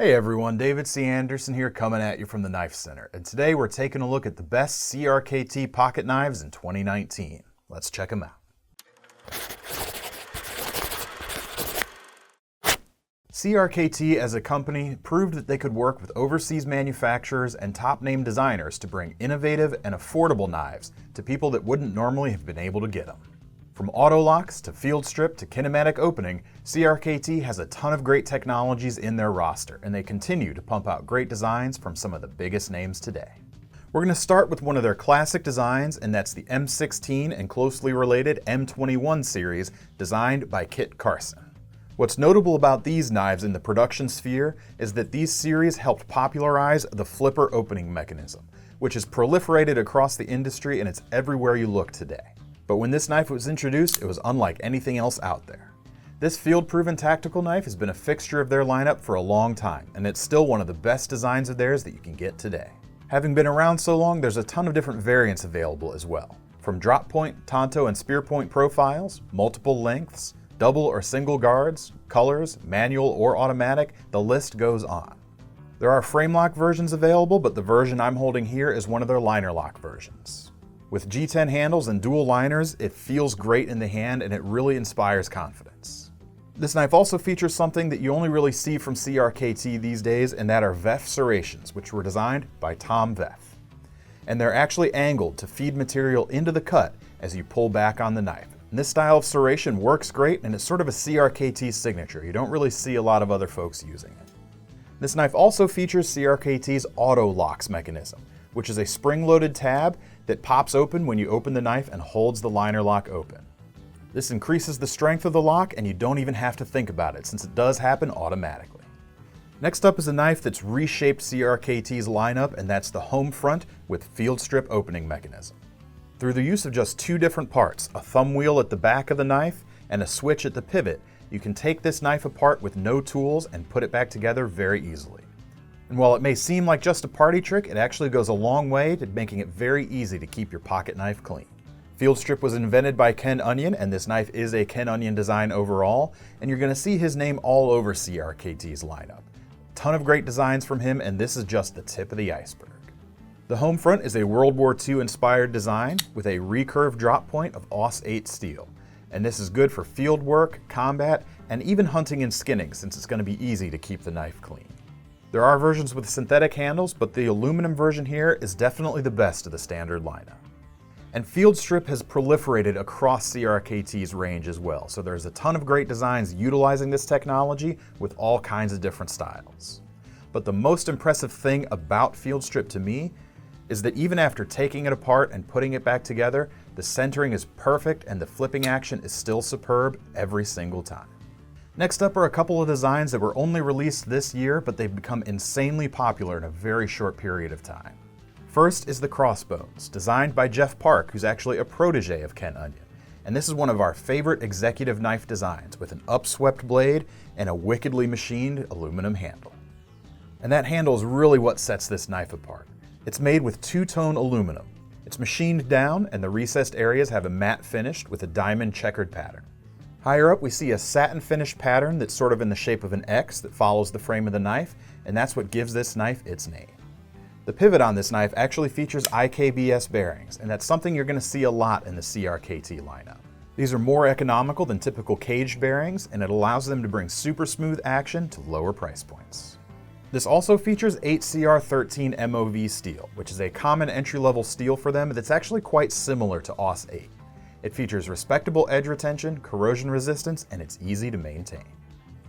Hey everyone, David C. Anderson here coming at you from the KnifeCenter, and today we're taking a look at the best CRKT pocket knives in 2019. Let's check them out. CRKT as a company proved that they could work with overseas manufacturers and top-name designers to bring innovative and affordable knives to people that wouldn't normally have been able to get them. From Auto-LAWKS to Fieldstrip to Kinematic opening, CRKT has a ton of great technologies in their roster, and they continue to pump out great designs from some of the biggest names today. We're going to start with one of their classic designs, and that's the M16 and closely related M21 series designed by Kit Carson. What's notable about these knives in the production sphere is that these series helped popularize the flipper opening mechanism, which has proliferated across the industry and it's everywhere you look today. But when this knife was introduced, it was unlike anything else out there. This field-proven tactical knife has been a fixture of their lineup for a long time, and it's still one of the best designs of theirs that you can get today. Having been around so long, there's a ton of different variants available as well. From drop point, tanto, and spear point profiles, multiple lengths, double or single guards, colors, manual or automatic, the list goes on. There are frame lock versions available, but the version I'm holding here is one of their liner lock versions. With G10 handles and dual liners, it feels great in the hand and it really inspires confidence. This knife also features something that you only really see from CRKT these days, and that are VEF serrations, which were designed by Tom VEF. And they're actually angled to feed material into the cut as you pull back on the knife. And this style of serration works great, and it's sort of a CRKT signature. You don't really see a lot of other folks using it. This knife also features CRKT's Auto-LAWKS mechanism, which is a spring-loaded tab that pops open when you open the knife and holds the liner lock open. This increases the strength of the lock, and you don't even have to think about it since it does happen automatically. Next up is a knife that's reshaped CRKT's lineup, and that's the home front with Fieldstrip opening mechanism. Through the use of just two different parts, a thumb wheel at the back of the knife and a switch at the pivot, you can take this knife apart with no tools and put it back together very easily. And while it may seem like just a party trick, it actually goes a long way to making it very easy to keep your pocket knife clean. Fieldstrip was invented by Ken Onion, and this knife is a Ken Onion design overall, and you're going to see his name all over CRKT's lineup. A ton of great designs from him, and this is just the tip of the iceberg. The home front is a World War II inspired design with a recurve drop point of Aus 8 steel, and this is good for field work, combat, and even hunting and skinning, since it's going to be easy to keep the knife clean. There are versions with synthetic handles, but the aluminum version here is definitely the best of the standard lineup. And Fieldstrip has proliferated across CRKT's range as well, so there's a ton of great designs utilizing this technology with all kinds of different styles. But the most impressive thing about Fieldstrip to me is that even after taking it apart and putting it back together, the centering is perfect and the flipping action is still superb every single time. Next up are a couple of designs that were only released this year, but they've become insanely popular in a very short period of time. First is the Crossbones, designed by Jeff Park, who's actually a protege of Ken Onion. And this is one of our favorite executive knife designs with an upswept blade and a wickedly machined aluminum handle. And that handle is really what sets this knife apart. It's made with two-tone aluminum. It's machined down, and the recessed areas have a matte finish with a diamond checkered pattern. Higher up we see a satin finished pattern that's sort of in the shape of an X that follows the frame of the knife, and that's what gives this knife its name. The pivot on this knife actually features IKBS bearings, and that's something you're going to see a lot in the CRKT lineup. These are more economical than typical caged bearings, and it allows them to bring super smooth action to lower price points. This also features 8CR13 MOV steel, which is a common entry-level steel for them that's actually quite similar to Aus 8. It features respectable edge retention, corrosion resistance, and it's easy to maintain.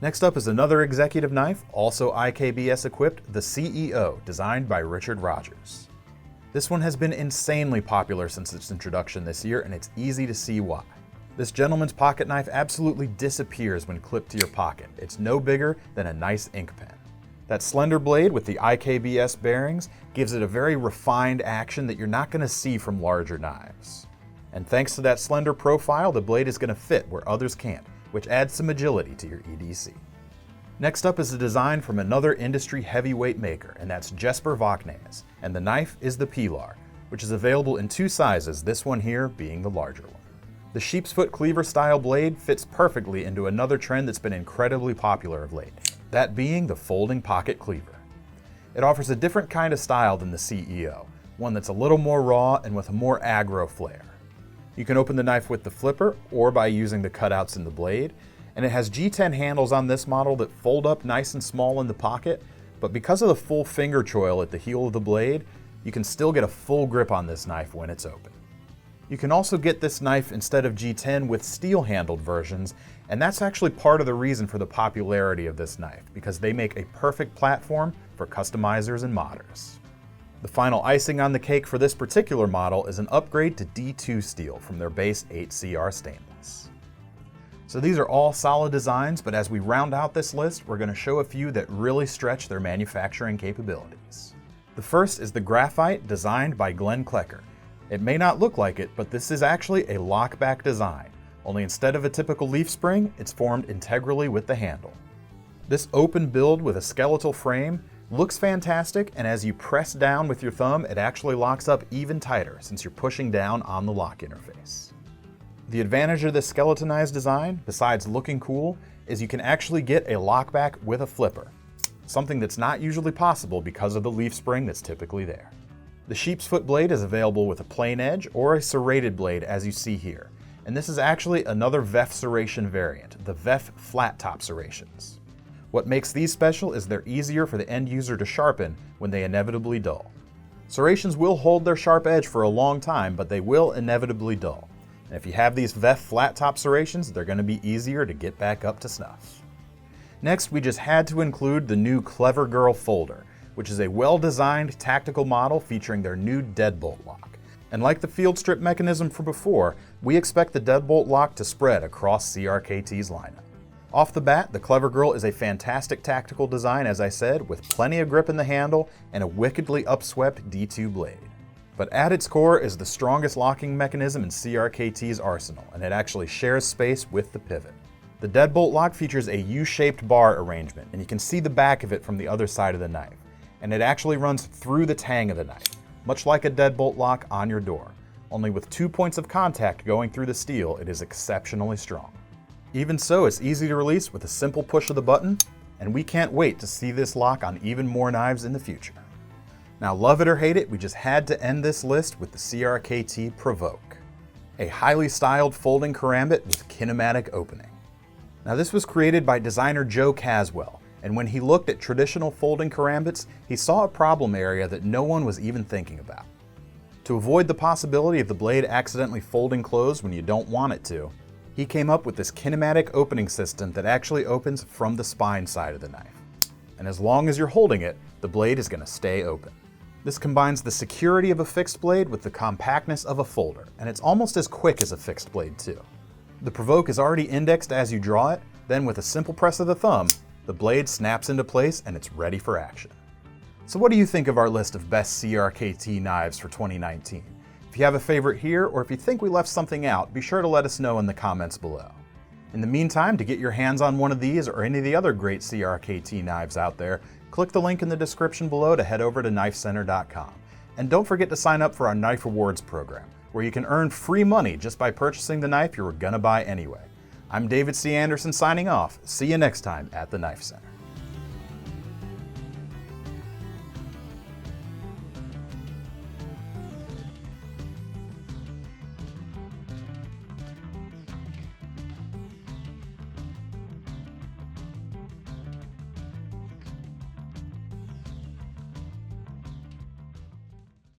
Next up is another executive knife, also IKBS equipped, the CEO, designed by Richard Rogers. This one has been insanely popular since its introduction this year, and it's easy to see why. This gentleman's pocket knife absolutely disappears when clipped to your pocket. It's no bigger than a nice ink pen. That slender blade with the IKBS bearings gives it a very refined action that you're not going to see from larger knives. And thanks to that slender profile, the blade is going to fit where others can't, which adds some agility to your EDC. Next up is a design from another industry heavyweight maker, and that's Jesper Vaknes, and the knife is the Pilar, which is available in two sizes, this one here being the larger one. The sheep's foot cleaver style blade fits perfectly into another trend that's been incredibly popular of late, that being the folding pocket cleaver. It offers a different kind of style than the CEO, one that's a little more raw and with a more aggro flair. You can open the knife with the flipper or by using the cutouts in the blade, and it has G10 handles on this model that fold up nice and small in the pocket, but because of the full finger choil at the heel of the blade, you can still get a full grip on this knife when it's open. You can also get this knife instead of G10 with steel-handled versions, and that's actually part of the reason for the popularity of this knife, because they make a perfect platform for customizers and modders. The final icing on the cake for this particular model is an upgrade to D2 steel from their base 8CR stainless. So these are all solid designs, but as we round out this list, we're going to show a few that really stretch their manufacturing capabilities. The first is the Graphite designed by Glenn Klecker. It may not look like it, but this is actually a lockback design, only instead of a typical leaf spring, it's formed integrally with the handle. This open build with a skeletal frame looks fantastic, and as you press down with your thumb, it actually locks up even tighter since you're pushing down on the lock interface. The advantage of this skeletonized design, besides looking cool, is you can actually get a lockback with a flipper, something that's not usually possible because of the leaf spring that's typically there. The sheep's foot blade is available with a plain edge or a serrated blade as you see here, and this is actually another VEF serration variant, the VEF flat top serrations. What makes these special is they're easier for the end user to sharpen when they inevitably dull. Serrations will hold their sharp edge for a long time, but they will inevitably dull. And if you have these VEF flat top serrations, they're going to be easier to get back up to snuff. Next, we just had to include the new Clever Girl folder, which is a well-designed tactical model featuring their new deadbolt lock. And like the Fieldstrip mechanism from before, we expect the deadbolt lock to spread across CRKT's lineup. Off the bat, the Clever Girl is a fantastic tactical design, as I said, with plenty of grip in the handle and a wickedly upswept D2 blade. But at its core is the strongest locking mechanism in CRKT's arsenal, and it actually shares space with the pivot. The deadbolt lock features a U-shaped bar arrangement, and you can see the back of it from the other side of the knife. And it actually runs through the tang of the knife, much like a deadbolt lock on your door. Only with 2 points of contact going through the steel, it is exceptionally strong. Even so, it's easy to release with a simple push of the button, and we can't wait to see this lock on even more knives in the future. Now, love it or hate it, we just had to end this list with the CRKT Provoke, a highly styled folding karambit with kinematic opening. Now, this was created by designer Joe Caswell, and when he looked at traditional folding karambits, he saw a problem area that no one was even thinking about. To avoid the possibility of the blade accidentally folding closed when you don't want it to, he came up with this kinematic opening system that actually opens from the spine side of the knife. And as long as you're holding it, the blade is going to stay open. This combines the security of a fixed blade with the compactness of a folder, and it's almost as quick as a fixed blade too. The Provoke is already indexed as you draw it, then with a simple press of the thumb, the blade snaps into place and it's ready for action. So what do you think of our list of best CRKT knives for 2019? If you have a favorite here, or if you think we left something out, be sure to let us know in the comments below. In the meantime, to get your hands on one of these or any of the other great CRKT knives out there, click the link in the description below to head over to KnifeCenter.com. And don't forget to sign up for our Knife Rewards program, where you can earn free money just by purchasing the knife you were gonna buy anyway. I'm David C. Anderson signing off. See you next time at the Knife Center.